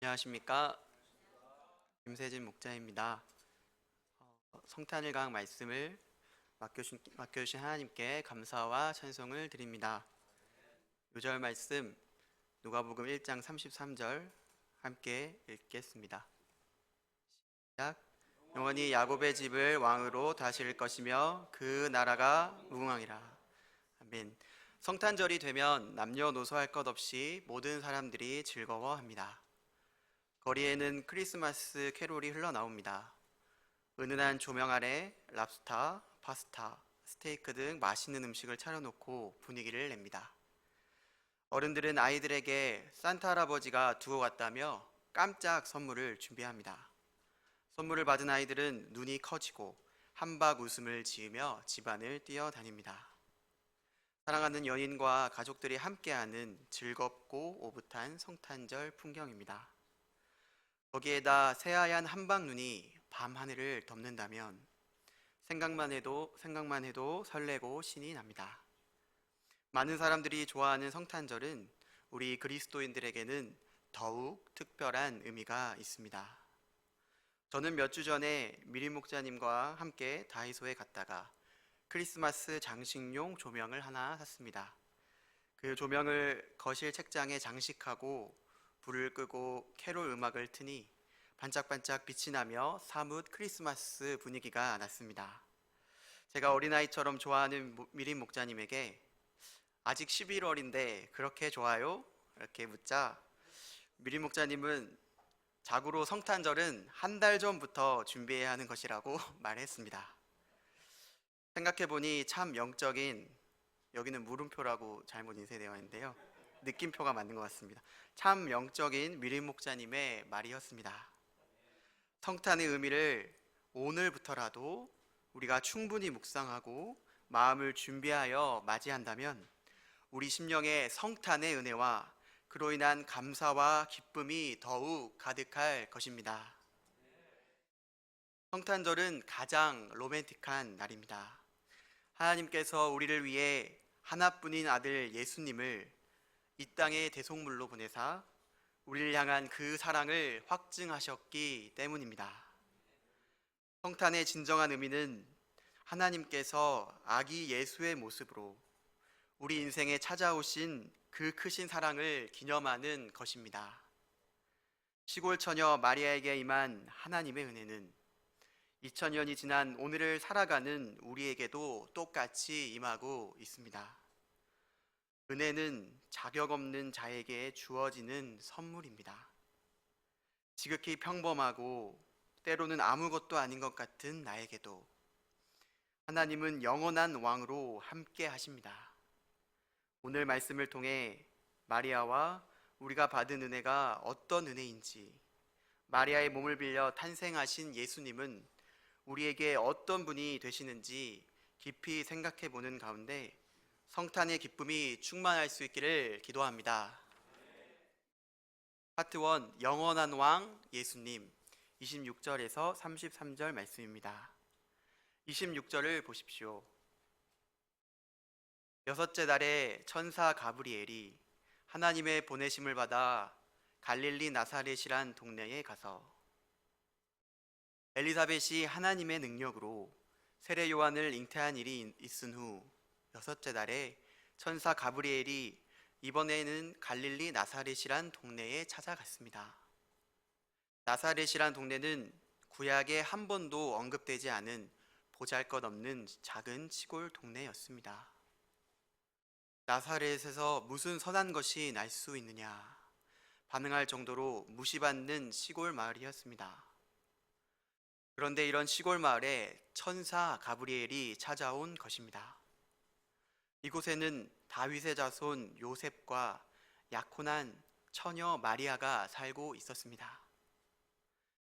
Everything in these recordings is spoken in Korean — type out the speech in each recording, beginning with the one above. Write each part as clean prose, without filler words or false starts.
안녕하십니까. 김세진 목자입니다. 성탄을 강 말씀을 맡겨주신 하나님께 감사와 찬송을 드립니다. 요절 말씀 누가복음 1장 33절 함께 읽겠습니다. 시작. 영원히 야곱의 집을 왕으로 다스릴 것이며 그 나라가 무궁하리라. 아멘. 성탄절이 되면 남녀노소 할 것 없이 모든 사람들이 즐거워합니다. 거리에는 크리스마스 캐롤이 흘러나옵니다. 은은한 조명 아래 랍스타, 파스타, 스테이크 등 맛있는 음식을 차려놓고 분위기를 냅니다. 어른들은 아이들에게 산타 할아버지가 두고 갔다며 깜짝 선물을 준비합니다. 선물을 받은 아이들은 눈이 커지고 한박 웃음을 지으며 집안을 뛰어다닙니다. 사랑하는 연인과 가족들이 함께하는 즐겁고 오붓한 성탄절 풍경입니다. 거기에다 새하얀 한방눈이 밤하늘을 덮는다면 생각만 해도 설레고 신이 납니다. 많은 사람들이 좋아하는 성탄절은 우리 그리스도인들에게는 더욱 특별한 의미가 있습니다. 저는 몇 주 전에 미림 목자님과 함께 다이소에 갔다가 크리스마스 장식용 조명을 하나 샀습니다. 그 조명을 거실 책장에 장식하고 불을 끄고 캐롤 음악을 트니 반짝반짝 빛이 나며 사뭇 크리스마스 분위기가 났습니다. 제가 어린아이처럼 좋아하는 미림 목자님에게 아직 11월인데 그렇게 좋아요? 이렇게 묻자 미림 목자님은 자고로 성탄절은 한 달 전부터 준비해야 하는 것이라고 말했습니다. 생각해보니 참 영적인, 여기는 물음표라고 잘못 인쇄되어 있는데요, 느낌표가 맞는 것 같습니다. 참 영적인 미림 목자님의 말이었습니다. 성탄의 의미를 오늘부터라도 우리가 충분히 묵상하고 마음을 준비하여 맞이한다면 우리 심령에 성탄의 은혜와 그로 인한 감사와 기쁨이 더욱 가득할 것입니다. 성탄절은 가장 로맨틱한 날입니다. 하나님께서 우리를 위해 하나뿐인 아들 예수님을 이 땅의 대속물로 보내사 우리를 향한 그 사랑을 확증하셨기 때문입니다. 성탄의 진정한 의미는 하나님께서 아기 예수의 모습으로 우리 인생에 찾아오신 그 크신 사랑을 기념하는 것입니다. 시골 처녀 마리아에게 임한 하나님의 은혜는 2000년이 지난 오늘을 살아가는 우리에게도 똑같이 임하고 있습니다. 은혜는 자격 없는 자에게 주어지는 선물입니다. 지극히 평범하고 때로는 아무것도 아닌 것 같은 나에게도 하나님은 영원한 왕으로 함께 하십니다. 오늘 말씀을 통해 마리아와 우리가 받은 은혜가 어떤 은혜인지, 마리아의 몸을 빌려 탄생하신 예수님은 우리에게 어떤 분이 되시는지 깊이 생각해 보는 가운데 성탄의 기쁨이 충만할 수 있기를 기도합니다. 파트 1, 영원한 왕 예수님, 26절에서 33절 말씀입니다. 26절을 보십시오. 여섯째 달에 천사 가브리엘이 하나님의 보내심을 받아 갈릴리 나사렛이란 동네에 가서 엘리사벳이 하나님의 능력으로 세례 요한을 잉태한 일이 있은 후 여섯째 달에 천사 가브리엘이 이번에는 갈릴리 나사렛이란 동네에 찾아갔습니다. 나사렛이란 동네는 구약에 한 번도 언급되지 않은 보잘것없는 작은 시골 동네였습니다. 나사렛에서 무슨 선한 것이 날 수 있느냐 반응할 정도로 무시받는 시골 마을이었습니다. 그런데 이런 시골 마을에 천사 가브리엘이 찾아온 것입니다. 이곳에는 다윗의 자손 요셉과 약혼한 처녀 마리아가 살고 있었습니다.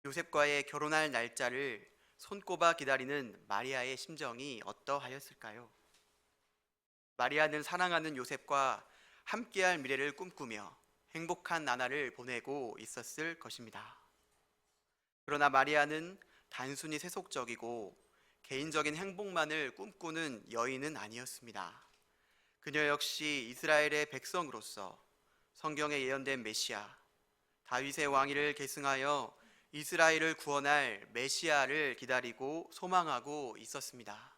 요셉과의 결혼할 날짜를 손꼽아 기다리는 마리아의 심정이 어떠하였을까요? 마리아는 사랑하는 요셉과 함께할 미래를 꿈꾸며 행복한 나날을 보내고 있었을 것입니다. 그러나 마리아는 단순히 세속적이고 개인적인 행복만을 꿈꾸는 여인은 아니었습니다. 그녀 역시 이스라엘의 백성으로서 성경에 예언된 메시아, 다윗의 왕위를 계승하여 이스라엘을 구원할 메시아를 기다리고 소망하고 있었습니다.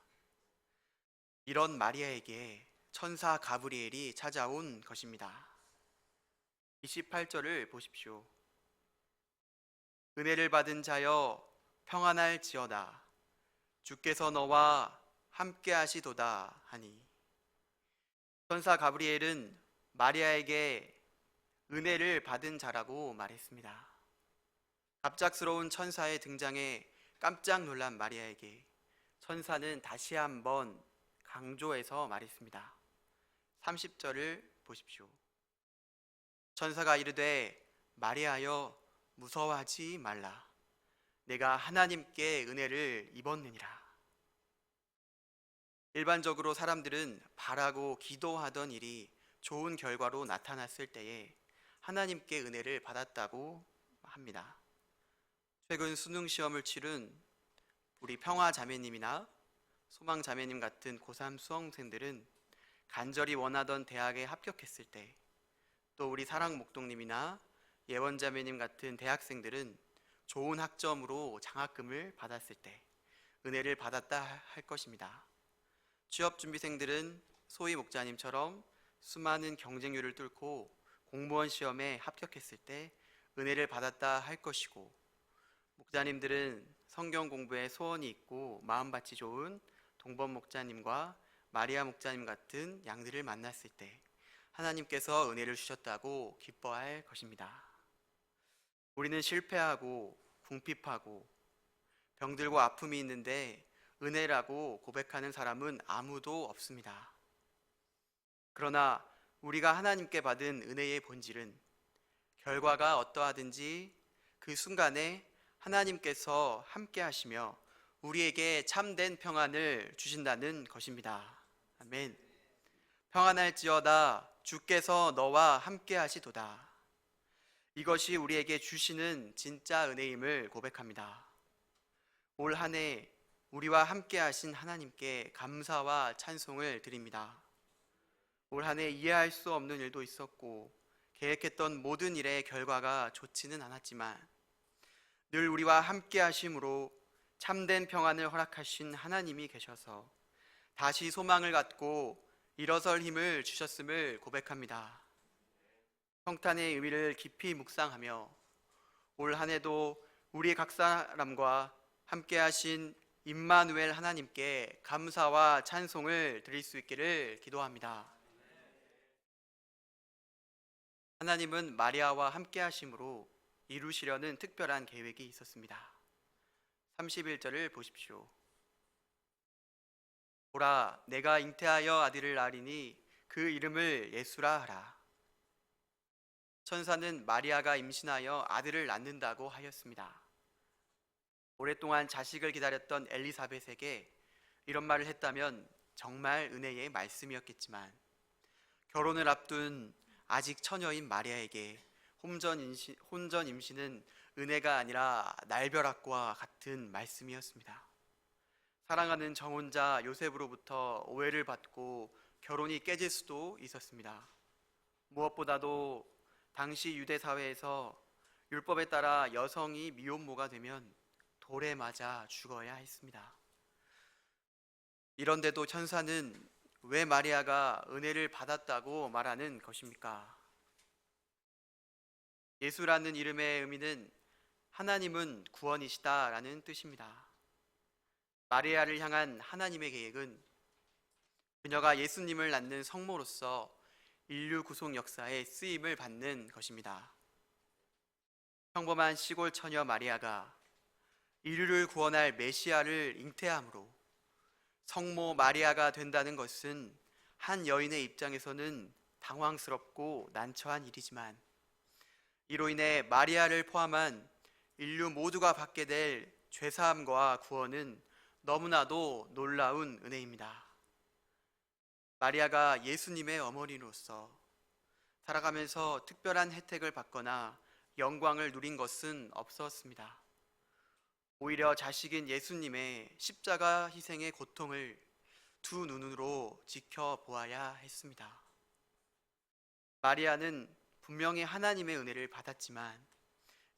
이런 마리아에게 천사 가브리엘이 찾아온 것입니다. 28절을 보십시오. 은혜를 받은 자여 평안할지어다. 주께서 너와 함께 하시도다 하니. 천사 가브리엘은 마리아에게 은혜를 받은 자라고 말했습니다. 갑작스러운 천사의 등장에 깜짝 놀란 마리아에게 천사는 다시 한번 강조해서 말했습니다. 30절을 보십시오. 천사가 이르되 마리아여 무서워하지 말라. 내가 하나님께 은혜를 입었느니라. 일반적으로 사람들은 바라고 기도하던 일이 좋은 결과로 나타났을 때에 하나님께 은혜를 받았다고 합니다. 최근 수능 시험을 치른 우리 평화 자매님이나 소망 자매님 같은 고3 수험생들은 간절히 원하던 대학에 합격했을 때, 또 우리 사랑 목동님이나 예원 자매님 같은 대학생들은 좋은 학점으로 장학금을 받았을 때 은혜를 받았다 할 것입니다. 취업 준비생들은 소희 목자님처럼 수많은 경쟁률을 뚫고 공무원 시험에 합격했을 때 은혜를 받았다 할 것이고, 목자님들은 성경 공부에 소원이 있고 마음밭이 좋은 동범 목자님과 마리아 목자님 같은 양들을 만났을 때 하나님께서 은혜를 주셨다고 기뻐할 것입니다. 우리는 실패하고 궁핍하고 병들고 아픔이 있는데 은혜라고 고백하는 사람은 아무도 없습니다. 그러나 우리가 하나님께 받은 은혜의 본질은 결과가 어떠하든지 그 순간에 하나님께서 함께 하시며 우리에게 참된 평안을 주신다는 것입니다. 아멘. 평안할지어다. 주께서 너와 함께 하시도다. 이것이 우리에게 주시는 진짜 은혜임을 고백합니다. 올 한 해 우리와 함께 하신 하나님께 감사와 찬송을 드립니다. 올 한 해 이해할 수 없는 일도 있었고 계획했던 모든 일의 결과가 좋지는 않았지만 늘 우리와 함께 하심으로 참된 평안을 허락하신 하나님이 계셔서 다시 소망을 갖고 일어설 힘을 주셨음을 고백합니다. 평탄의 의미를 깊이 묵상하며 올 한 해도 우리 각 사람과 함께 하신 임마누엘 하나님께 감사와 찬송을 드릴 수 있기를 기도합니다. 하나님은 마리아와 함께 하심으로 이루시려는 특별한 계획이 있었습니다. 31절을 보십시오. 보라, 내가 잉태하여 아들을 낳으리니 그 이름을 예수라 하라. 천사는 마리아가 임신하여 아들을 낳는다고 하였습니다. 오랫동안 자식을 기다렸던 엘리사벳에게 이런 말을 했다면 정말 은혜의 말씀이었겠지만, 결혼을 앞둔 아직 처녀인 마리아에게 혼전 임신은 은혜가 아니라 날벼락과 같은 말씀이었습니다. 사랑하는 정혼자 요셉으로부터 오해를 받고 결혼이 깨질 수도 있었습니다. 무엇보다도 당시 유대 사회에서 율법에 따라 여성이 미혼모가 되면 돌에 맞아 죽어야 했습니다. 이런데도 천사는 왜 마리아가 은혜를 받았다고 말하는 것입니까? 예수라는 이름의 의미는 하나님은 구원이시다라는 뜻입니다. 마리아를 향한 하나님의 계획은 그녀가 예수님을 낳는 성모로서 인류 구속 역사에 쓰임을 받는 것입니다. 평범한 시골 처녀 마리아가 인류를 구원할 메시아를 잉태함으로 성모 마리아가 된다는 것은 한 여인의 입장에서는 당황스럽고 난처한 일이지만, 이로 인해 마리아를 포함한 인류 모두가 받게 될 죄사함과 구원은 너무나도 놀라운 은혜입니다. 마리아가 예수님의 어머니로서 살아가면서 특별한 혜택을 받거나 영광을 누린 것은 없었습니다. 오히려 자식인 예수님의 십자가 희생의 고통을 두 눈으로 지켜보아야 했습니다. 마리아는 분명히 하나님의 은혜를 받았지만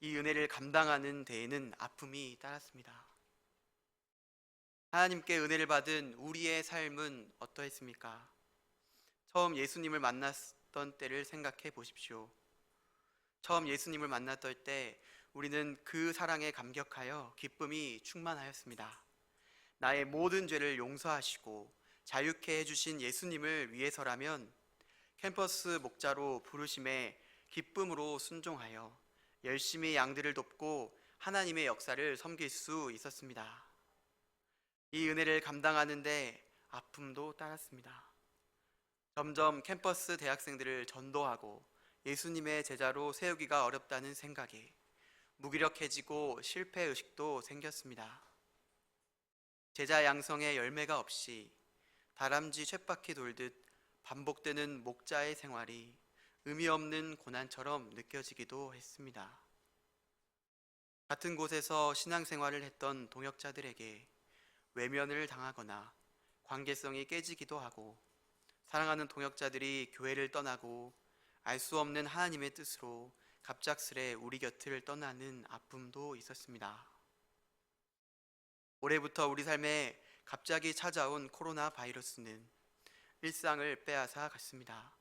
이 은혜를 감당하는 데에는 아픔이 따랐습니다. 하나님께 은혜를 받은 우리의 삶은 어떠했습니까? 처음 예수님을 만났던 때를 생각해 보십시오. 처음 예수님을 만났던 때 우리는 그 사랑에 감격하여 기쁨이 충만하였습니다. 나의 모든 죄를 용서하시고 자유케 해주신 예수님을 위해서라면 캠퍼스 목자로 부르심에 기쁨으로 순종하여 열심히 양들을 돕고 하나님의 역사를 섬길 수 있었습니다. 이 은혜를 감당하는데 아픔도 따랐습니다. 점점 캠퍼스 대학생들을 전도하고 예수님의 제자로 세우기가 어렵다는 생각에 무기력해지고 실패의식도 생겼습니다. 제자 양성의 열매가 없이 다람쥐 쳇바퀴 돌듯 반복되는 목자의 생활이 의미 없는 고난처럼 느껴지기도 했습니다. 같은 곳에서 신앙생활을 했던 동역자들에게 외면을 당하거나 관계성이 깨지기도 하고 사랑하는 동역자들이 교회를 떠나고 알 수 없는 하나님의 뜻으로 갑작스레 우리 곁을 떠나는 아픔도 있었습니다. 올해부터 우리 삶에 갑자기 찾아온 코로나 바이러스는 일상을 빼앗아 갔습니다.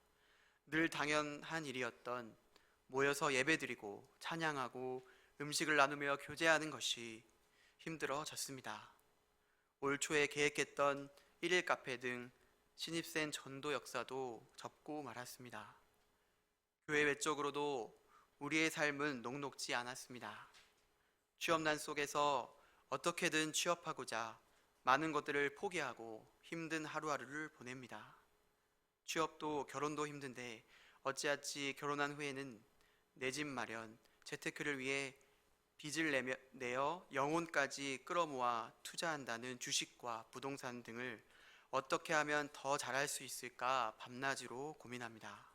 늘 당연한 일이었던 모여서 예배드리고 찬양하고 음식을 나누며 교제하는 것이 힘들어졌습니다. 올 초에 계획했던 1일 카페 등 신입생 전도 역사도 접고 말았습니다. 교회 외적으로도 우리의 삶은 녹록지 않았습니다. 취업난 속에서 어떻게든 취업하고자 많은 것들을 포기하고 힘든 하루하루를 보냅니다. 취업도 결혼도 힘든데 어찌하지 결혼한 후에는 내 집 마련, 재테크를 위해 빚을 내어 영혼까지 끌어모아 투자한다는 주식과 부동산 등을 어떻게 하면 더 잘할 수 있을까 밤낮으로 고민합니다.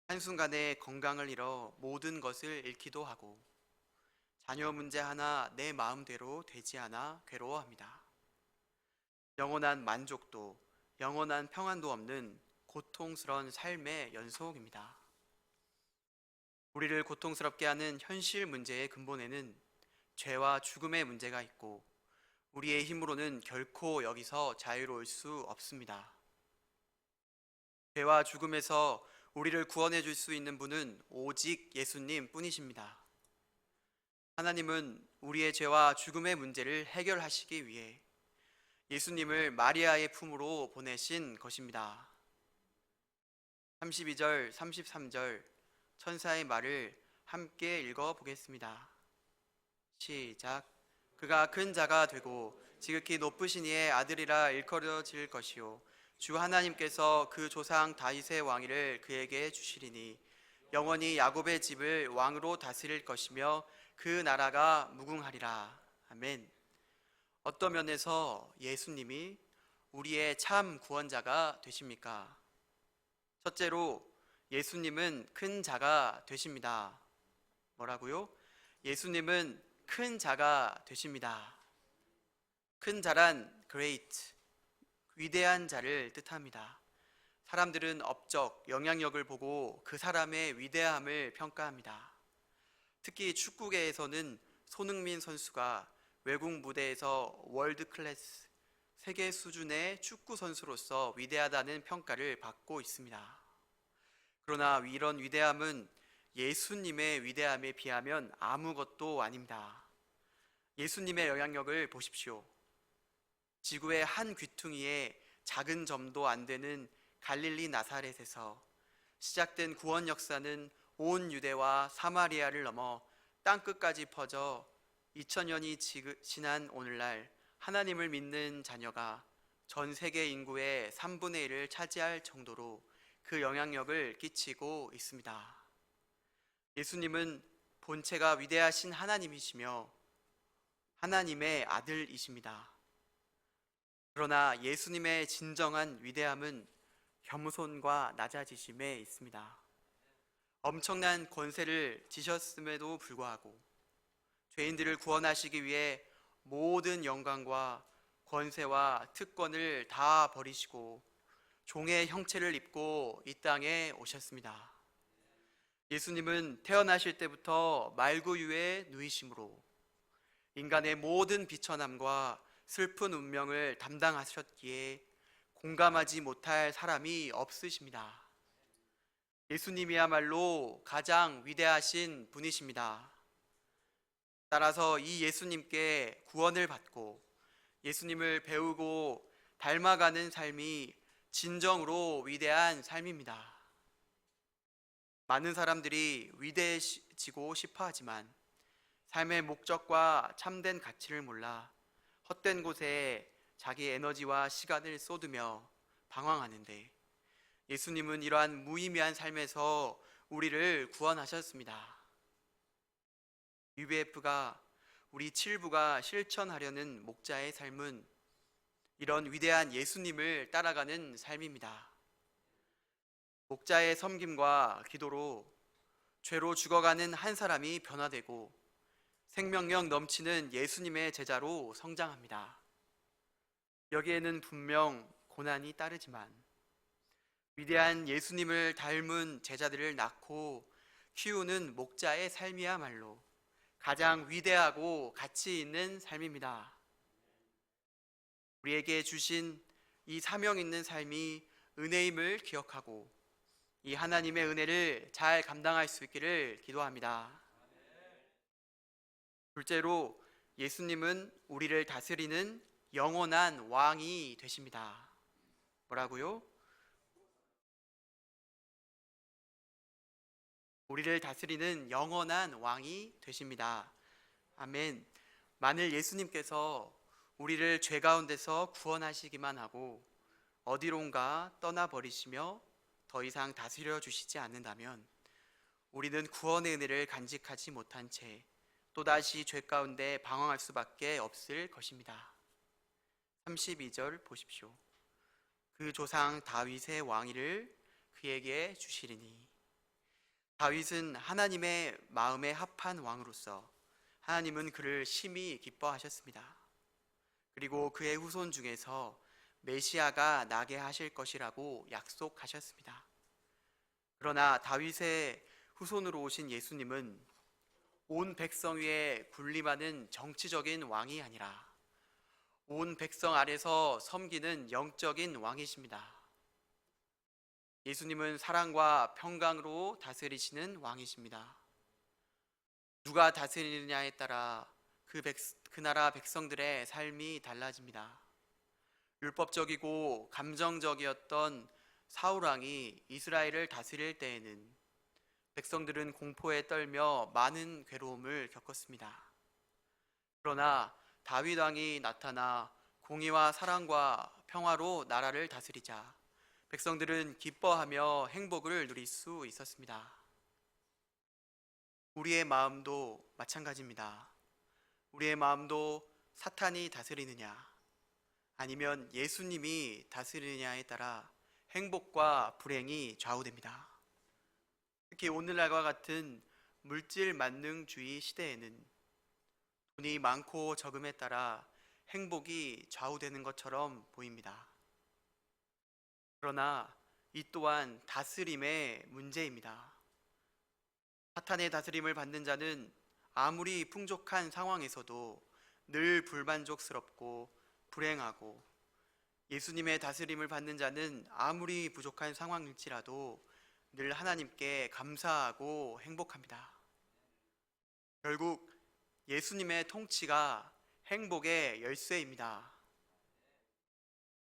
한순간에 건강을 잃어 모든 것을 잃기도 하고 자녀 문제 하나 내 마음대로 되지 않아 괴로워합니다. 영원한 만족도, 영원한 평안도 없는 고통스러운 삶의 연속입니다. 우리를 고통스럽게 하는 현실 문제의 근본에는 죄와 죽음의 문제가 있고 우리의 힘으로는 결코 여기서 자유로울 수 없습니다. 죄와 죽음에서 우리를 구원해 줄 수 있는 분은 오직 예수님 뿐이십니다. 하나님은 우리의 죄와 죽음의 문제를 해결하시기 위해 예수님을 마리아의 품으로 보내신 것입니다. 32절, 33절 천사의 말을 함께 읽어보겠습니다. 시작. 그가 큰 자가 되고 지극히 높으신 이의 아들이라 일컬어질 것이요 주 하나님께서 그 조상 다윗의 왕위를 그에게 주시리니 영원히 야곱의 집을 왕으로 다스릴 것이며 그 나라가 무궁하리라. 아멘. 어떤 면에서 예수님이 우리의 참 구원자가 되십니까? 첫째로 예수님은 큰 자가 되십니다. 뭐라고요? 예수님은 큰 자가 되십니다. 큰 자란 great, 위대한 자를 뜻합니다. 사람들은 업적, 영향력을 보고 그 사람의 위대함을 평가합니다. 특히 축구계에서는 손흥민 선수가 외국 무대에서 월드 클래스, 세계 수준의 축구 선수로서 위대하다는 평가를 받고 있습니다. 그러나 이런 위대함은 예수님의 위대함에 비하면 아무것도 아닙니다. 예수님의 영향력을 보십시오. 지구의 한 귀퉁이에 작은 점도 안 되는 갈릴리 나사렛에서 시작된 구원 역사는 온 유대와 사마리아를 넘어 땅끝까지 퍼져 2000년이 지난 오늘날 하나님을 믿는 자녀가 전 세계 인구의 3분의 1을 차지할 정도로 그 영향력을 끼치고 있습니다. 예수님은 본체가 위대하신 하나님이시며 하나님의 아들이십니다. 그러나 예수님의 진정한 위대함은 겸손과 낮아지심에 있습니다. 엄청난 권세를 지셨음에도 불구하고 죄인들을 구원하시기 위해 모든 영광과 권세와 특권을 다 버리시고 종의 형체를 입고 이 땅에 오셨습니다. 예수님은 태어나실 때부터 말구유에 누이심으로 인간의 모든 비천함과 슬픈 운명을 담당하셨기에 공감하지 못할 사람이 없으십니다. 예수님이야말로 가장 위대하신 분이십니다. 따라서 이 예수님께 구원을 받고 예수님을 배우고 닮아가는 삶이 진정으로 위대한 삶입니다. 많은 사람들이 위대해지고 싶어 하지만 삶의 목적과 참된 가치를 몰라 헛된 곳에 자기 에너지와 시간을 쏟으며 방황하는데, 예수님은 이러한 무의미한 삶에서 우리를 구원하셨습니다. UBF가 우리 7부가 실천하려는 목자의 삶은 이런 위대한 예수님을 따라가는 삶입니다. 목자의 섬김과 기도로 죄로 죽어가는 한 사람이 변화되고 생명력 넘치는 예수님의 제자로 성장합니다. 여기에는 분명 고난이 따르지만 위대한 예수님을 닮은 제자들을 낳고 키우는 목자의 삶이야말로 가장 위대하고 가치 있는 삶입니다. 우리에게 주신 이 사명 있는 삶이 은혜임을 기억하고 이 하나님의 은혜를 잘 감당할 수 있기를 기도합니다. 둘째로, 예수님은 우리를 다스리는 영원한 왕이 되십니다. 뭐라고요? 우리를 다스리는 영원한 왕이 되십니다. 아멘. 만일 예수님께서 우리를 죄 가운데서 구원하시기만 하고 어디론가 떠나버리시며 더 이상 다스려 주시지 않는다면 우리는 구원의 은혜를 간직하지 못한 채 또다시 죄 가운데 방황할 수밖에 없을 것입니다. 32절 보십시오. 그 조상 다윗의 왕위를 그에게 주시리니. 다윗은 하나님의 마음에 합한 왕으로서 하나님은 그를 심히 기뻐하셨습니다. 그리고 그의 후손 중에서 메시아가 나게 하실 것이라고 약속하셨습니다. 그러나 다윗의 후손으로 오신 예수님은 온 백성 위에 군림하는 정치적인 왕이 아니라 온 백성 아래서 섬기는 영적인 왕이십니다. 예수님은 사랑과 평강으로 다스리시는 왕이십니다. 누가 다스리느냐에 따라 그 나라 백성들의 삶이 달라집니다. 율법적이고 감정적이었던 사울 왕이 이스라엘을 다스릴 때에는 백성들은 공포에 떨며 많은 괴로움을 겪었습니다. 그러나 다윗 왕이 나타나 공의와 사랑과 평화로 나라를 다스리자 백성들은 기뻐하며 행복을 누릴 수 있었습니다. 우리의 마음도 마찬가지입니다. 우리의 마음도 사탄이 다스리느냐 아니면 예수님이 다스리느냐에 따라 행복과 불행이 좌우됩니다. 특히 오늘날과 같은 물질 만능주의 시대에는 돈이 많고 적음에 따라 행복이 좌우되는 것처럼 보입니다. 그러나 이 또한 다스림의 문제입니다. 사탄의 다스림을 받는 자는 아무리 풍족한 상황에서도 늘 불만족스럽고 불행하고, 예수님의 다스림을 받는 자는 아무리 부족한 상황일지라도 늘 하나님께 감사하고 행복합니다. 결국 예수님의 통치가 행복의 열쇠입니다.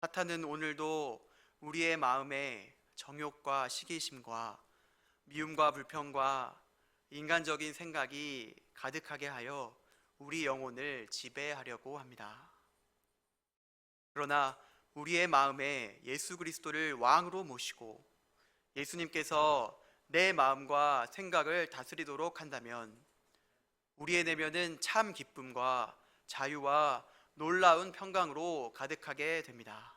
사탄은 오늘도 우리의 마음에 정욕과 시기심과 미움과 불평과 인간적인 생각이 가득하게 하여 우리 영혼을 지배하려고 합니다. 그러나 우리의 마음에 예수 그리스도를 왕으로 모시고 예수님께서 내 마음과 생각을 다스리도록 한다면 우리의 내면은 참 기쁨과 자유와 놀라운 평강으로 가득하게 됩니다.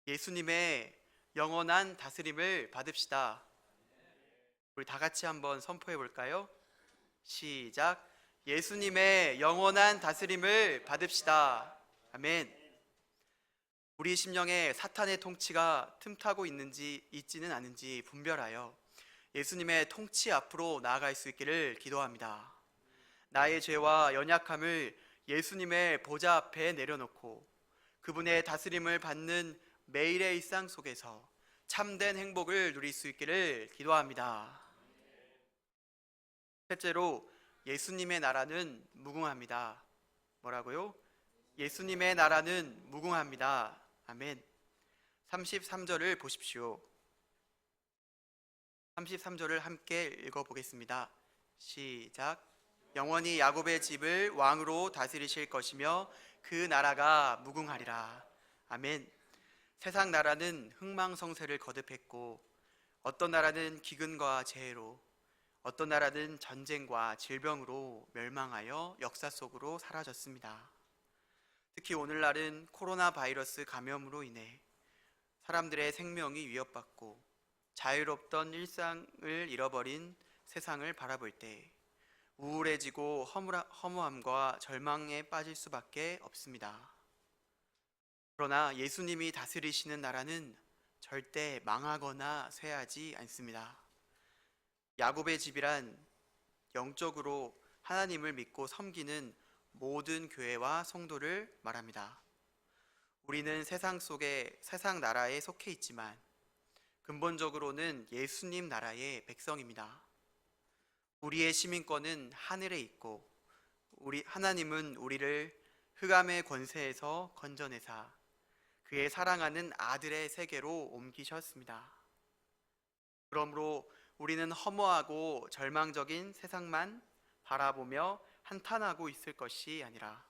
예수님의 영원한 다스림을 받읍시다. 우리 다 같이 한번 선포해 볼까요? 시작. 예수님의 영원한 다스림을 받읍시다. 아멘. 우리 심령에 사탄의 통치가 틈타고 있지는 않은지 분별하여 예수님의 통치 앞으로 나아갈 수 있기를 기도합니다. 나의 죄와 연약함을 예수님의 보좌 앞에 내려놓고 그분의 다스림을 받는 매일의 일상 속에서 참된 행복을 누릴 수 있기를 기도합니다. 셋째로, 예수님의 나라는 무궁합니다. 뭐라고요? 예수님의 나라는 무궁합니다. 아멘. 33절을 보십시오. 33절을 함께 읽어보겠습니다. 시작. 영원히 야곱의 집을 왕으로 다스리실 것이며 그 나라가 무궁하리라. 아멘. 세상 나라는 흥망성쇠를 거듭했고 어떤 나라는 기근과 재해로, 어떤 나라는 전쟁과 질병으로 멸망하여 역사 속으로 사라졌습니다. 특히 오늘날은 코로나 바이러스 감염으로 인해 사람들의 생명이 위협받고 자유롭던 일상을 잃어버린 세상을 바라볼 때 우울해지고 허무함과 절망에 빠질 수밖에 없습니다. 그러나 예수님이 다스리시는 나라는 절대 망하거나 쇠하지 않습니다. 야곱의 집이란 영적으로 하나님을 믿고 섬기는 모든 교회와 성도를 말합니다. 우리는 세상 나라에 속해 있지만 근본적으로는 예수님 나라의 백성입니다. 우리의 시민권은 하늘에 있고 하나님은 우리를 흑암의 권세에서 건져내사 그의 사랑하는 아들의 세계로 옮기셨습니다. 그러므로 우리는 허무하고 절망적인 세상만 바라보며 한탄하고 있을 것이 아니라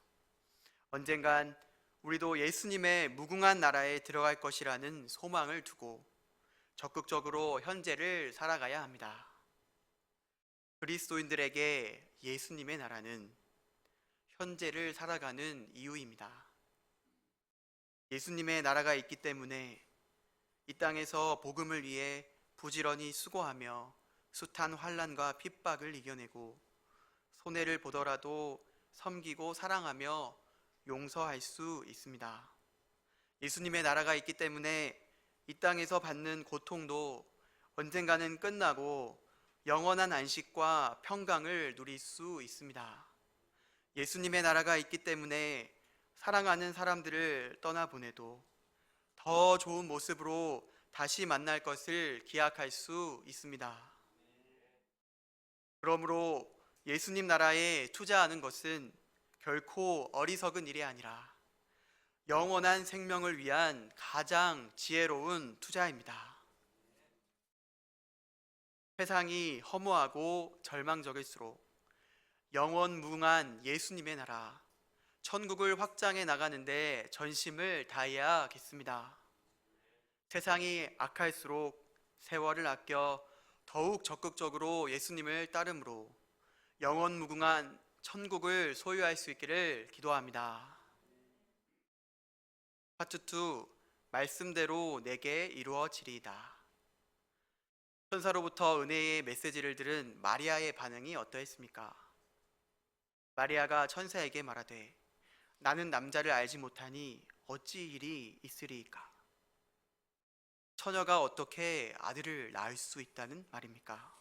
언젠간 우리도 예수님의 무궁한 나라에 들어갈 것이라는 소망을 두고 적극적으로 현재를 살아가야 합니다. 그리스도인들에게 예수님의 나라는 현재를 살아가는 이유입니다. 예수님의 나라가 있기 때문에 이 땅에서 복음을 위해 부지런히 수고하며 숱한 환난과 핍박을 이겨내고 손해를 보더라도 섬기고 사랑하며 용서할 수 있습니다. 예수님의 나라가 있기 때문에 이 땅에서 받는 고통도 언젠가는 끝나고 영원한 안식과 평강을 누릴 수 있습니다. 예수님의 나라가 있기 때문에 사랑하는 사람들을 떠나보내도 더 좋은 모습으로 다시 만날 것을 기약할 수 있습니다. 그러므로 예수님 나라에 투자하는 것은 결코 어리석은 일이 아니라 영원한 생명을 위한 가장 지혜로운 투자입니다. 세상이 허무하고 절망적일수록 영원무궁한 예수님의 나라, 천국을 확장해 나가는데 전심을 다해야겠습니다. 세상이 악할수록 세월을 아껴 더욱 적극적으로 예수님을 따름으로 영원무궁한 천국을 소유할 수 있기를 기도합니다. 파트 2, 말씀대로 내게 이루어지리이다. 천사로부터 은혜의 메시지를 들은 마리아의 반응이 어떠했습니까? 마리아가 천사에게 말하되 나는 남자를 알지 못하니 어찌 일이 있으리이까? 처녀가 어떻게 아들을 낳을 수 있다는 말입니까?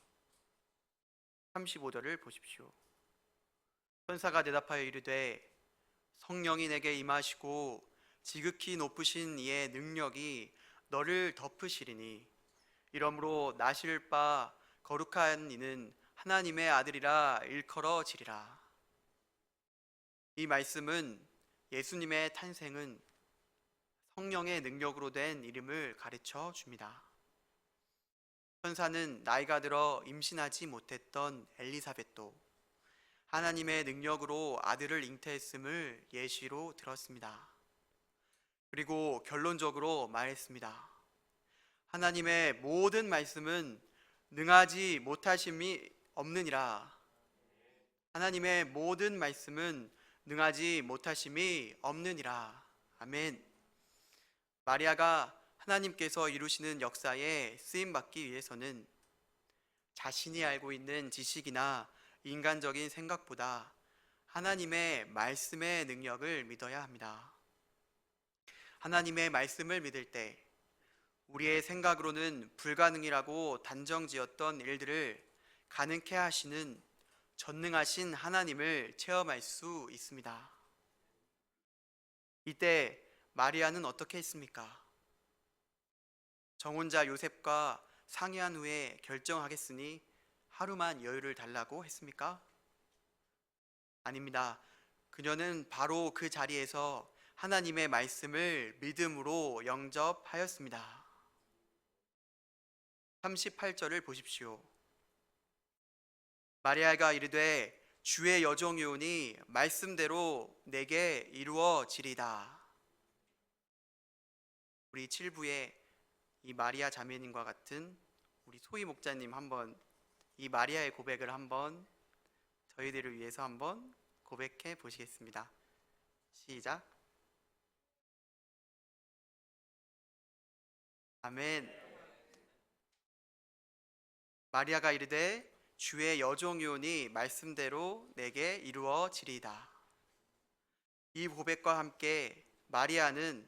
35절을 보십시오. 천사가 대답하여 이르되 성령이 내게 임하시고 지극히 높으신 이의 능력이 너를 덮으시리니 이러므로 나실 바 거룩한 이는 하나님의 아들이라 일컬어지리라. 이 말씀은 예수님의 탄생은 성령의 능력으로 된 이름을 가르쳐 줍니다. 천사는 나이가 들어 임신하지 못했던 엘리사벳도 하나님의 능력으로 아들을 잉태했음을 예시로 들었습니다. 그리고 결론적으로 말했습니다. 하나님의 모든 말씀은 능하지 못하심이 없느니라. 하나님의 모든 말씀은 능하지 못하심이 없느니라. 아멘. 마리아가 하나님께서 이루시는 역사에 쓰임받기 위해서는 자신이 알고 있는 지식이나 인간적인 생각보다 하나님의 말씀의 능력을 믿어야 합니다. 하나님의 말씀을 믿을 때 우리의 생각으로는 불가능이라고 단정지었던 일들을 가능케 하시는 전능하신 하나님을 체험할 수 있습니다. 이때 마리아는 어떻게 했습니까? 정혼자 요셉과 상의한 후에 결정하겠으니 하루만 여유를 달라고 했습니까? 아닙니다. 그녀는 바로 그 자리에서 하나님의 말씀을 믿음으로 영접하였습니다. 38절을 보십시오. 마리아가 이르되 주의 여종이오니 말씀대로 내게 이루어지리다. 우리 7부에 이 마리아 자매님과 같은 우리 소희 목자님 한번 이 마리아의 고백을 한번 저희들을 위해서 한번 고백해 보시겠습니다. 시작. 아멘. 마리아가 이르되 주의 여종이오니 말씀대로 내게 이루어지리이다. 이 고백과 함께 마리아는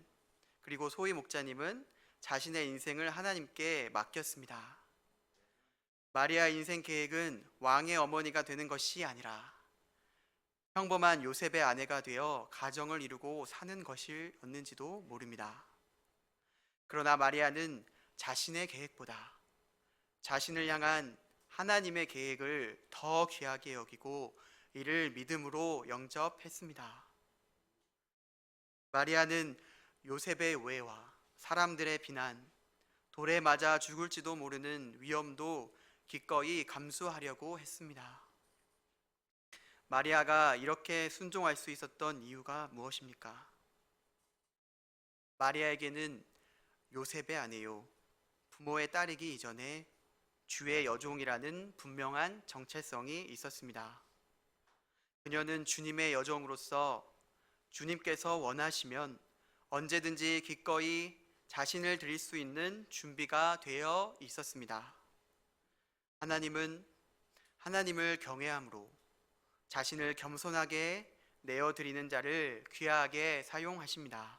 그리고 소희 목자님은 자신의 인생을 하나님께 맡겼습니다. 마리아 인생 계획은 왕의 어머니가 되는 것이 아니라 평범한 요셉의 아내가 되어 가정을 이루고 사는 것이었는지도 모릅니다. 그러나 마리아는 자신의 계획보다 자신을 향한 하나님의 계획을 더 귀하게 여기고 이를 믿음으로 영접했습니다. 마리아는 요셉의 오해와 사람들의 비난, 돌에 맞아 죽을지도 모르는 위험도 기꺼이 감수하려고 했습니다. 마리아가 이렇게 순종할 수 있었던 이유가 무엇입니까? 마리아에게는 요셉의 아내요, 부모의 딸이기 이전에 주의 여종이라는 분명한 정체성이 있었습니다. 그녀는 주님의 여종으로서 주님께서 원하시면 언제든지 기꺼이 자신을 드릴 수 있는 준비가 되어 있었습니다. 하나님은 하나님을 경외함으로 자신을 겸손하게 내어드리는 자를 귀하게 사용하십니다.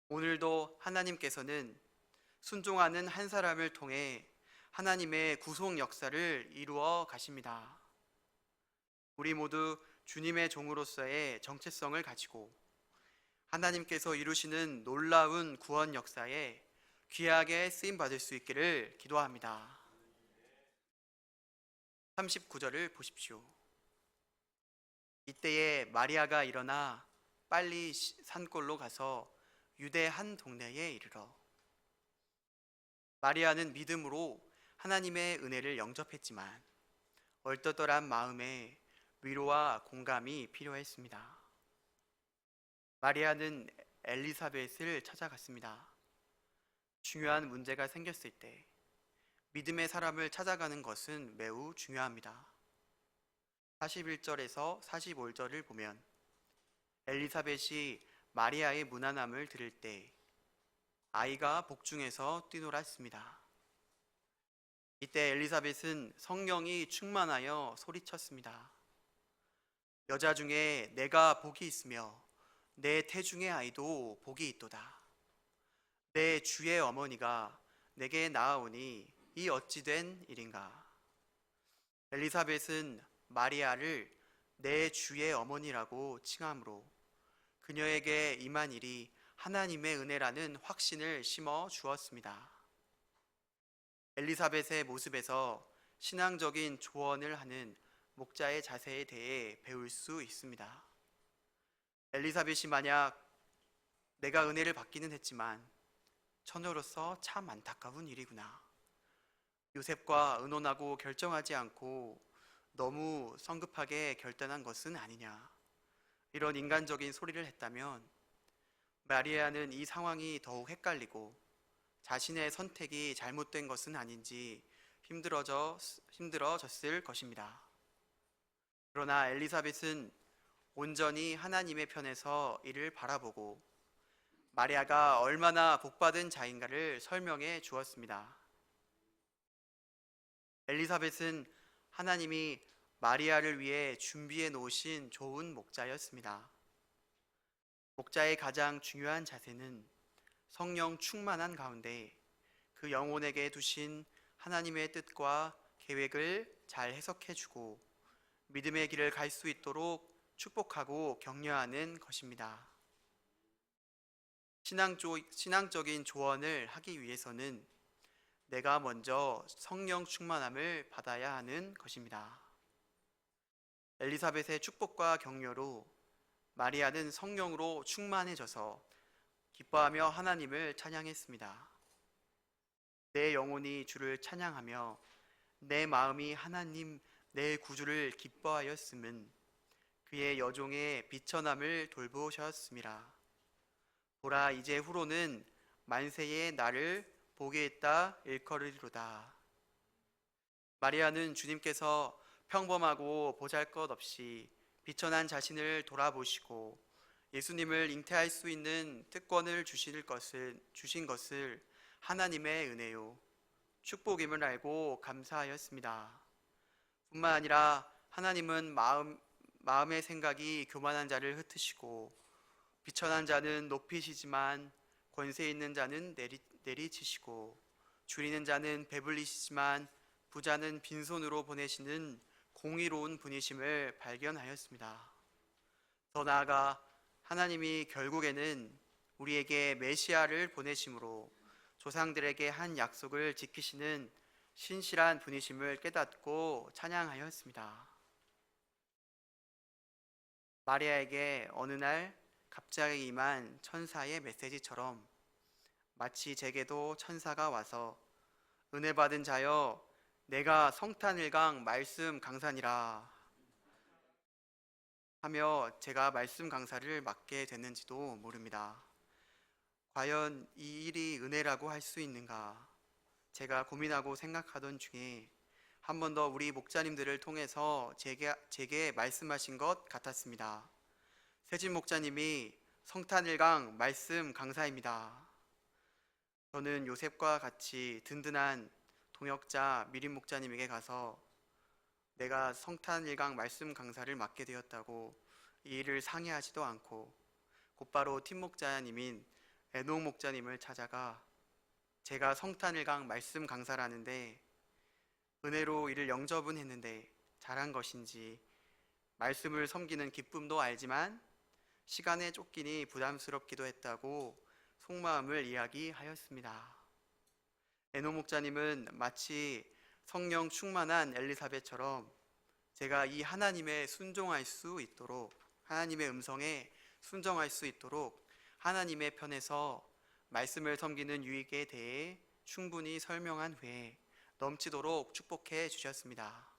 오늘도 하나님께서는 순종하는 한 사람을 통해 하나님의 구속 역사를 이루어 가십니다. 우리 모두 주님의 종으로서의 정체성을 가지고 하나님께서 이루시는 놀라운 구원 역사에 귀하게 쓰임받을 수 있기를 기도합니다. 39절을 보십시오. 이때에 마리아가 일어나 빨리 산골로 가서 유대 한 동네에 이르러. 마리아는 믿음으로 하나님의 은혜를 영접했지만 얼떠떠란 마음에 위로와 공감이 필요했습니다. 마리아는 엘리사벳을 찾아갔습니다. 중요한 문제가 생겼을 때 믿음의 사람을 찾아가는 것은 매우 중요합니다. 41절에서 45절을 보면 엘리사벳이 마리아의 무난함을 들을 때 아이가 복중에서 뛰놀았습니다. 이때 엘리사벳은 성령이 충만하여 소리쳤습니다. 여자 중에 내가 복이 있으며 내 태중의 아이도 복이 있도다. 내 주의 어머니가 내게 낳아오니 이 어찌 된 일인가. 엘리사벳은 마리아를 내 주의 어머니라고 칭함으로 그녀에게 임한 일이 하나님의 은혜라는 확신을 심어 주었습니다. 엘리사벳의 모습에서 신앙적인 조언을 하는 목자의 자세에 대해 배울 수 있습니다. 엘리사벳이 만약 내가 은혜를 받기는 했지만 처녀로서 참 안타까운 일이구나. 요셉과 의논하고 결정하지 않고 너무 성급하게 결단한 것은 아니냐. 이런 인간적인 소리를 했다면 마리아는 이 상황이 더욱 헷갈리고 자신의 선택이 잘못된 것은 아닌지 힘들어졌을 것입니다. 그러나 엘리사벳은 온전히 하나님의 편에서 이를 바라보고 마리아가 얼마나 복받은 자인가를 설명해 주었습니다. 엘리사벳은 하나님이 마리아를 위해 준비해 놓으신 좋은 목자였습니다. 목자의 가장 중요한 자세는 성령 충만한 가운데 그 영혼에게 두신 하나님의 뜻과 계획을 잘 해석해주고 믿음의 길을 갈 수 있도록 축복하고 격려하는 것입니다. 신앙적인 조언을 하기 위해서는 내가 먼저 성령 충만함을 받아야 하는 것입니다. 엘리사벳의 축복과 격려로 마리아는 성령으로 충만해져서 기뻐하며 하나님을 찬양했습니다. 내 영혼이 주를 찬양하며 내 마음이 하나님 내 구주를 기뻐하였음은 그의 여종의 비천함을 돌보셨습니다. 보라, 이제 후로는 만세의 나를 보게 했다 일컬으리로다. 마리아는 주님께서 평범하고 보잘것없이 비천한 자신을 돌아보시고 예수님을 잉태할 수 있는 특권을 주신 것을 하나님의 은혜요 축복임을 알고 감사하였습니다. 뿐만 아니라 하나님은 마음의 생각이 교만한 자를 흩으시고 비천한 자는 높이시지만 권세 있는 자는 내리치시고 줄이는 자는 배불리시지만 부자는 빈손으로 보내시는 공의로운 분이심을 발견하였습니다. 더 나아가 하나님이 결국에는 우리에게 메시아를 보내심으로 조상들에게 한 약속을 지키시는 신실한 분이심을 깨닫고 찬양하였습니다. 마리아에게 어느 날 갑자기 임한 천사의 메시지처럼 마치 제게도 천사가 와서 은혜 받은 자여 내가 성탄일강 말씀 강사니라 하며 제가 말씀 강사를 맡게 됐는지도 모릅니다. 과연 이 일이 은혜라고 할 수 있는가? 제가 고민하고 생각하던 중에 한 번 더 우리 목자님들을 통해서 제게 말씀하신 것 같았습니다. 세진 목자님이 성탄일강 말씀 강사입니다. 저는 요셉과 같이 든든한 동역자 미림 목자님에게 가서 내가 성탄일강 말씀 강사를 맡게 되었다고 이 일을 상의하지도 않고 곧바로 팀 목자님인 애녹 목자님을 찾아가 제가 성탄일강 말씀 강사라는데 은혜로 이를 영접은 했는데 잘한 것인지 말씀을 섬기는 기쁨도 알지만 시간에 쫓기니 부담스럽기도 했다고 속마음을 이야기하였습니다. 애녹 목자님은 마치 성령 충만한 엘리사벳처럼 제가 이 하나님의 하나님의 음성에 순종할 수 있도록 하나님의 편에서 말씀을 섬기는 유익에 대해 충분히 설명한 후에 넘치도록 축복해 주셨습니다.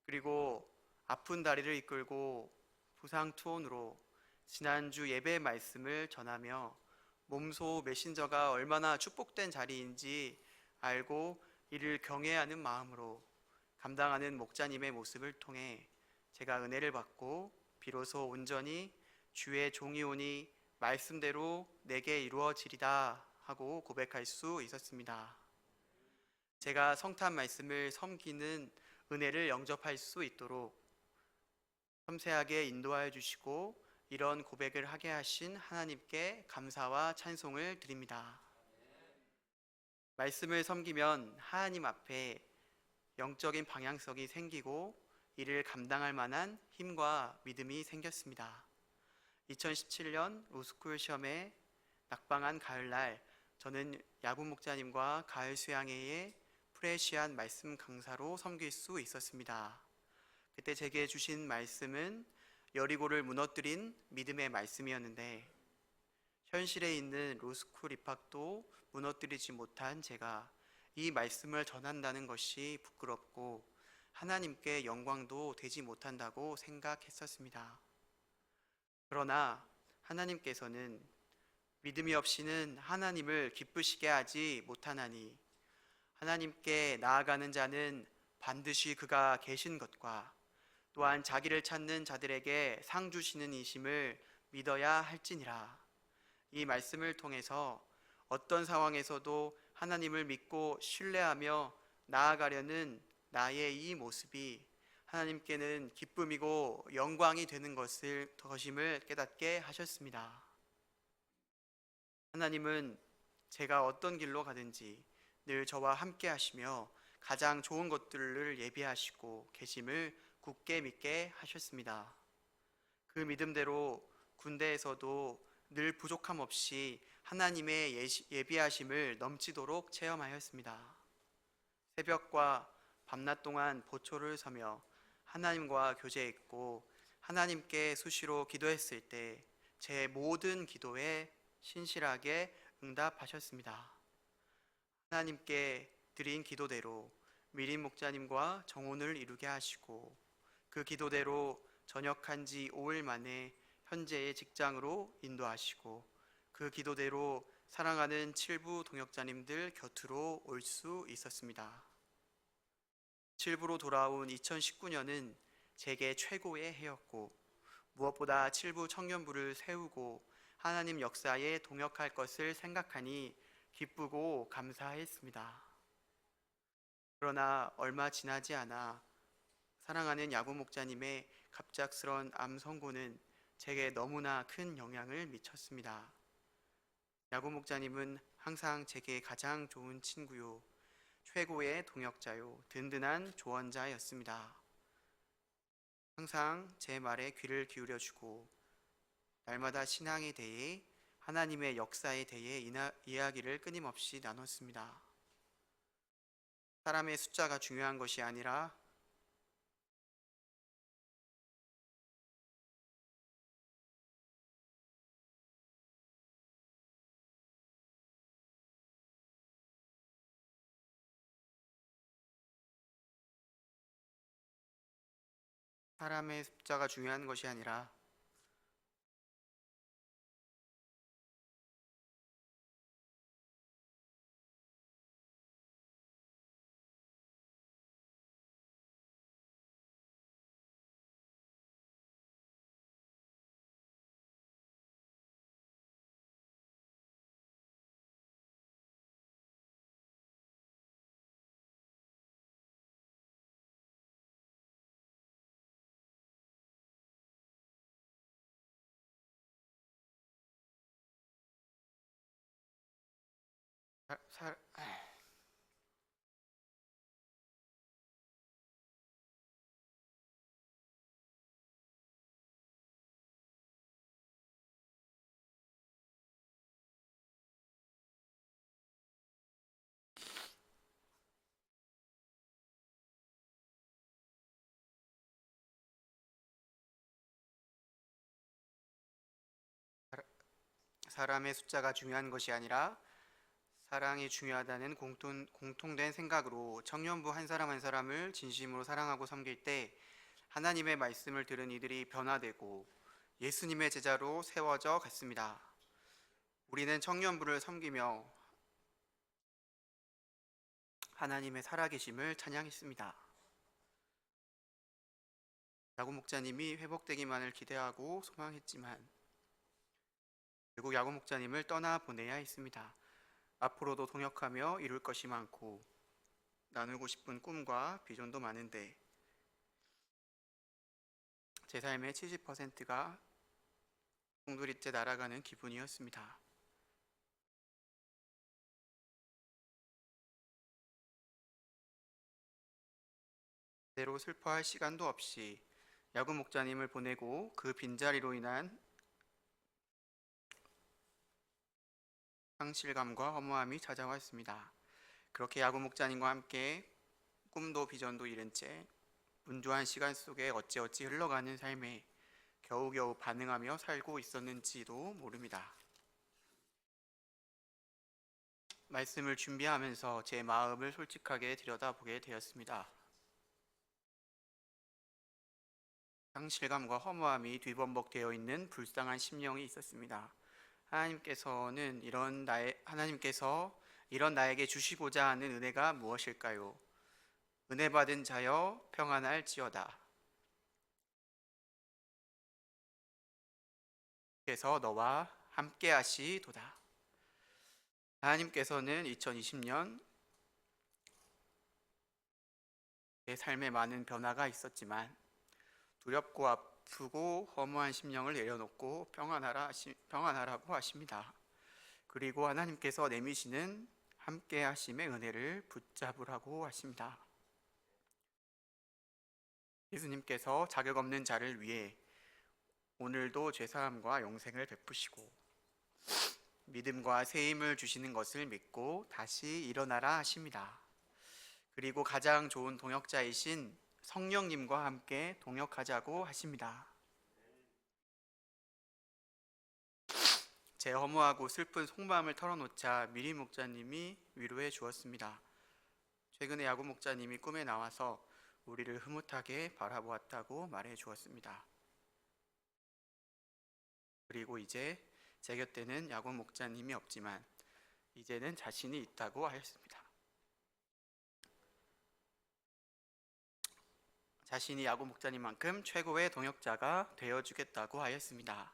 그리고 아픈 다리를 이끌고 부상 투혼으로 지난주 예배 말씀을 전하며 몸소 메신저가 얼마나 축복된 자리인지 알고 이를 경외하는 마음으로 감당하는 목자님의 모습을 통해 제가 은혜를 받고 비로소 온전히 주의 종이오니 말씀대로 내게 이루어지리다 하고 고백할 수 있었습니다. 제가 성탄 말씀을 섬기는 은혜를 영접할 수 있도록 섬세하게 인도하여 주시고 이런 고백을 하게 하신 하나님께 감사와 찬송을 드립니다. 말씀을 섬기면 하나님 앞에 영적인 방향성이 생기고 이를 감당할 만한 힘과 믿음이 생겼습니다. 2017년 로스쿨 시험에 낙방한 가을날 저는 야구 목자님과 가을 수양회의 프레시한 말씀 강사로 섬길 수 있었습니다. 그때 제게 주신 말씀은 여리고를 무너뜨린 믿음의 말씀이었는데 현실에 있는 로스쿨 입학도 무너뜨리지 못한 제가 이 말씀을 전한다는 것이 부끄럽고 하나님께 영광도 되지 못한다고 생각했었습니다. 그러나 하나님께서는 믿음이 없이는 하나님을 기쁘시게 하지 못하나니 하나님께 나아가는 자는 반드시 그가 계신 것과 또한 자기를 찾는 자들에게 상 주시는 이심을 믿어야 할지니라. 이 말씀을 통해서 어떤 상황에서도 하나님을 믿고 신뢰하며 나아가려는 나의 이 모습이 하나님께는 기쁨이고 영광이 되는 것임을 깨닫게 하셨습니다. 하나님은 제가 어떤 길로 가든지 늘 저와 함께 하시며 가장 좋은 것들을 예비하시고 계심을 굳게 믿게 하셨습니다. 그 믿음대로 군대에서도 늘 부족함 없이 하나님의 예비하심을 넘치도록 체험하였습니다. 새벽과 밤낮 동안 보초를 서며 하나님과 교제했고 하나님께 수시로 기도했을 때 제 모든 기도에 신실하게 응답하셨습니다. 하나님께 드린 기도대로 미림 목자님과 정혼을 이루게 하시고 그 기도대로 전역한 지 5일 만에 현재의 직장으로 인도하시고 그 기도대로 사랑하는 칠부 동역자님들 곁으로 올 수 있었습니다. 칠부로 돌아온 2019년은 제게 최고의 해였고 무엇보다 칠부 청년부를 세우고 하나님 역사에 동역할 것을 생각하니 기쁘고 감사했습니다. 그러나 얼마 지나지 않아 사랑하는 야구 목자님의 갑작스런 암 선고는 제게 너무나 큰 영향을 미쳤습니다. 야구 목자님은 항상 제게 가장 좋은 친구요, 최고의 동역자요, 든든한 조언자였습니다. 항상 제 말에 귀를 기울여주고 날마다 신앙에 대해 하나님의 역사에 대해 이야기를 끊임없이 나눴습니다. 사람의 숫자가 중요한 것이 아니라 사람의 숫자가 중요한 것이 아니라 사, 사, 사람의 숫자가 중요한 것이 아니라 사랑이 중요하다는 공통된 생각으로 청년부 한 사람 한 사람을 진심으로 사랑하고 섬길 때 하나님의 말씀을 들은 이들이 변화되고 예수님의 제자로 세워져 갔습니다. 우리는 청년부를 섬기며 하나님의 살아계심을 찬양했습니다. 야구 목자님이 회복되기만을 기대하고 소망했지만 결국 야구 목자님을 떠나보내야 했습니다. 앞으로도 동역하며 이룰 것이 많고 나누고 싶은 꿈과 비전도 많은데 제 삶의 70%가 공두리째 날아가는 기분이었습니다. 대로 슬퍼할 시간도 없이 야구 목자님을 보내고 그 빈자리로 인한 상실감과 허무함이 찾아왔습니다. 그렇게 야구 목자님과 함께 꿈도 비전도 잃은 채 분주한 시간 속에 어찌어찌 흘러가는 삶에 겨우겨우 반응하며 살고 있었는지도 모릅니다. 말씀을 준비하면서 제 마음을 솔직하게 들여다보게 되었습니다. 상실감과 허무함이 뒤범벅되어 있는 불쌍한 심령이 있었습니다. 하나님께서 이런 나에게 주시고자 하는 은혜가 무엇일까요? 은혜 받은 자여 평안할지어다. 그래서 너와 함께 하시도다. 하나님께서는 2020년 내 삶에 많은 변화가 있었지만 두렵고 아프고 허무한 심령을 내려놓고 평안하라고 하십니다. 그리고 하나님께서 내미시는 함께 하심의 은혜를 붙잡으라고 하십니다. 예수님께서 자격 없는 자를 위해 오늘도 죄사함과 영생을 베푸시고 믿음과 새 힘을 주시는 것을 믿고 다시 일어나라 하십니다. 그리고 가장 좋은 동역자이신 성령님과 함께 동역하자고 하십니다. 제 허무하고 슬픈 속마음을 털어놓자 미리 목자님이 위로해 주었습니다. 최근에 야구 목자님이 꿈에 나와서 우리를 흐뭇하게 바라보았다고 말해 주었습니다. 그리고 이제 제 곁에는 야구 목자님이 없지만 이제는 자신이 있다고 하였습니다. 자신이 야구 목자님만큼 최고의 동역자가 되어주겠다고 하였습니다.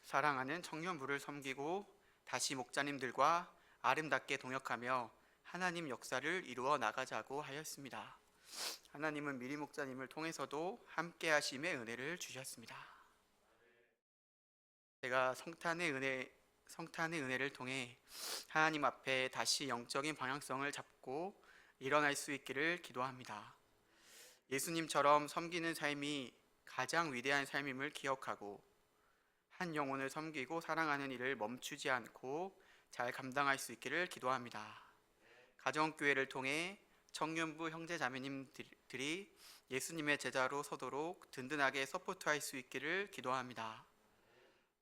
사랑하는 청년부를 섬기고 다시 목자님들과 아름답게 동역하며 하나님 역사를 이루어 나가자고 하였습니다. 하나님은 미리 목자님을 통해서도 함께 하심의 은혜를 주셨습니다. 제가 성탄의 은혜를 통해 하나님 앞에 다시 영적인 방향성을 잡고 일어날 수 있기를 기도합니다. 예수님처럼 섬기는 삶이 가장 위대한 삶임을 기억하고 한 영혼을 섬기고 사랑하는 일을 멈추지 않고 잘 감당할 수 있기를 기도합니다. 가정교회를 통해 청년부 형제자매님들이 예수님의 제자로 서도록 든든하게 서포트할 수 있기를 기도합니다.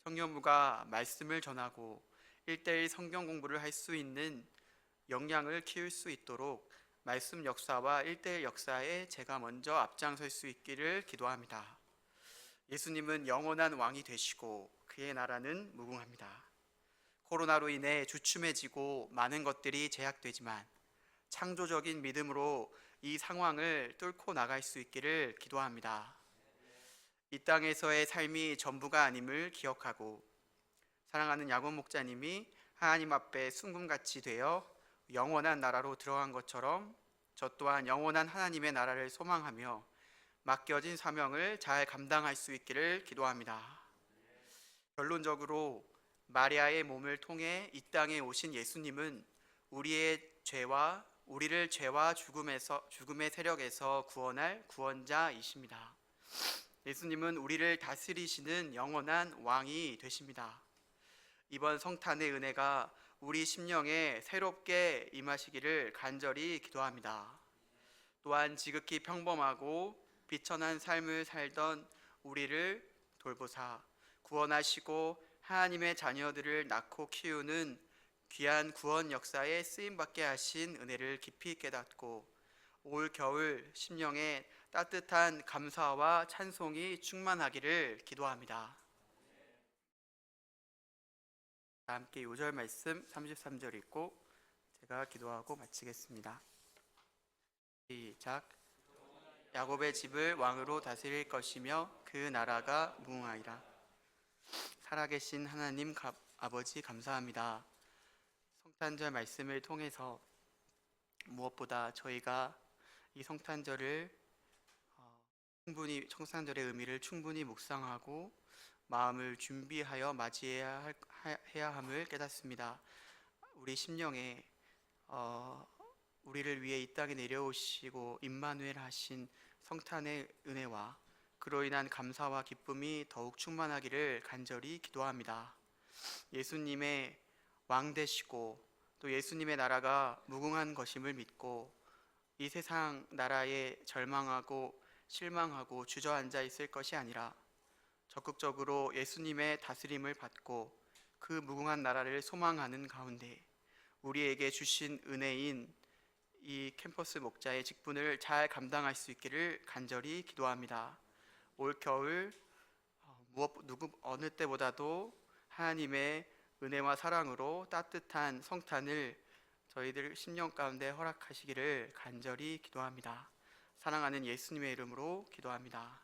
청년부가 말씀을 전하고 1:1 성경 공부를 할 수 있는 역량을 키울 수 있도록 말씀 역사와 1:1 역사에 제가 먼저 앞장설 수 있기를 기도합니다. 예수님은 영원한 왕이 되시고 그의 나라는 무궁합니다. 코로나로 인해 주춤해지고 많은 것들이 제약되지만 창조적인 믿음으로 이 상황을 뚫고 나갈 수 있기를 기도합니다. 이 땅에서의 삶이 전부가 아님을 기억하고 사랑하는 야곱 목자님이 하나님 앞에 순금같이 되어 영원한 나라로 들어간 것처럼 저 또한 영원한 하나님의 나라를 소망하며 맡겨진 사명을 잘 감당할 수 있기를 기도합니다. 결론적으로 마리아의 몸을 통해 이 땅에 오신 예수님은 우리를 죄와 죽음의 세력에서 구원할 구원자이십니다. 예수님은 우리를 다스리시는 영원한 왕이 되십니다. 이번 성탄의 은혜가 우리 심령에 새롭게 임하시기를 간절히 기도합니다. 또한 지극히 평범하고 비천한 삶을 살던 우리를 돌보사 구원하시고 하나님의 자녀들을 낳고 키우는 귀한 구원 역사에 쓰임받게 하신 은혜를 깊이 깨닫고 올 겨울 심령에 따뜻한 감사와 찬송이 충만하기를 기도합니다. 함께 요절 말씀 33절 읽고 제가 기도하고 마치겠습니다. 시작. 야곱의 집을 왕으로 다스릴 것이며 그 나라가 무궁하리라. 살아계신 하나님 아버지 감사합니다. 성탄절 말씀을 통해서 무엇보다 저희가 이 성탄절의 의미를 충분히 묵상하고 마음을 준비하여 맞이해야 함을 깨닫습니다. 우리 심령에 우리를 위해 이 땅에 내려오시고 임마누엘 하신 성탄의 은혜와 그로 인한 감사와 기쁨이 더욱 충만하기를 간절히 기도합니다. 예수님의 왕 되시고 또 예수님의 나라가 무궁한 것임을 믿고 이 세상 나라에 절망하고 실망하고 주저앉아 있을 것이 아니라 적극적으로 예수님의 다스림을 받고 그 무궁한 나라를 소망하는 가운데 우리에게 주신 은혜인 이 캠퍼스 목자의 직분을 잘 감당할 수 있기를 간절히 기도합니다. 올 겨울 어느 때보다도 하나님의 은혜와 사랑으로 따뜻한 성탄을 저희들 심령 가운데 허락하시기를 간절히 기도합니다. 사랑하는 예수님의 이름으로 기도합니다.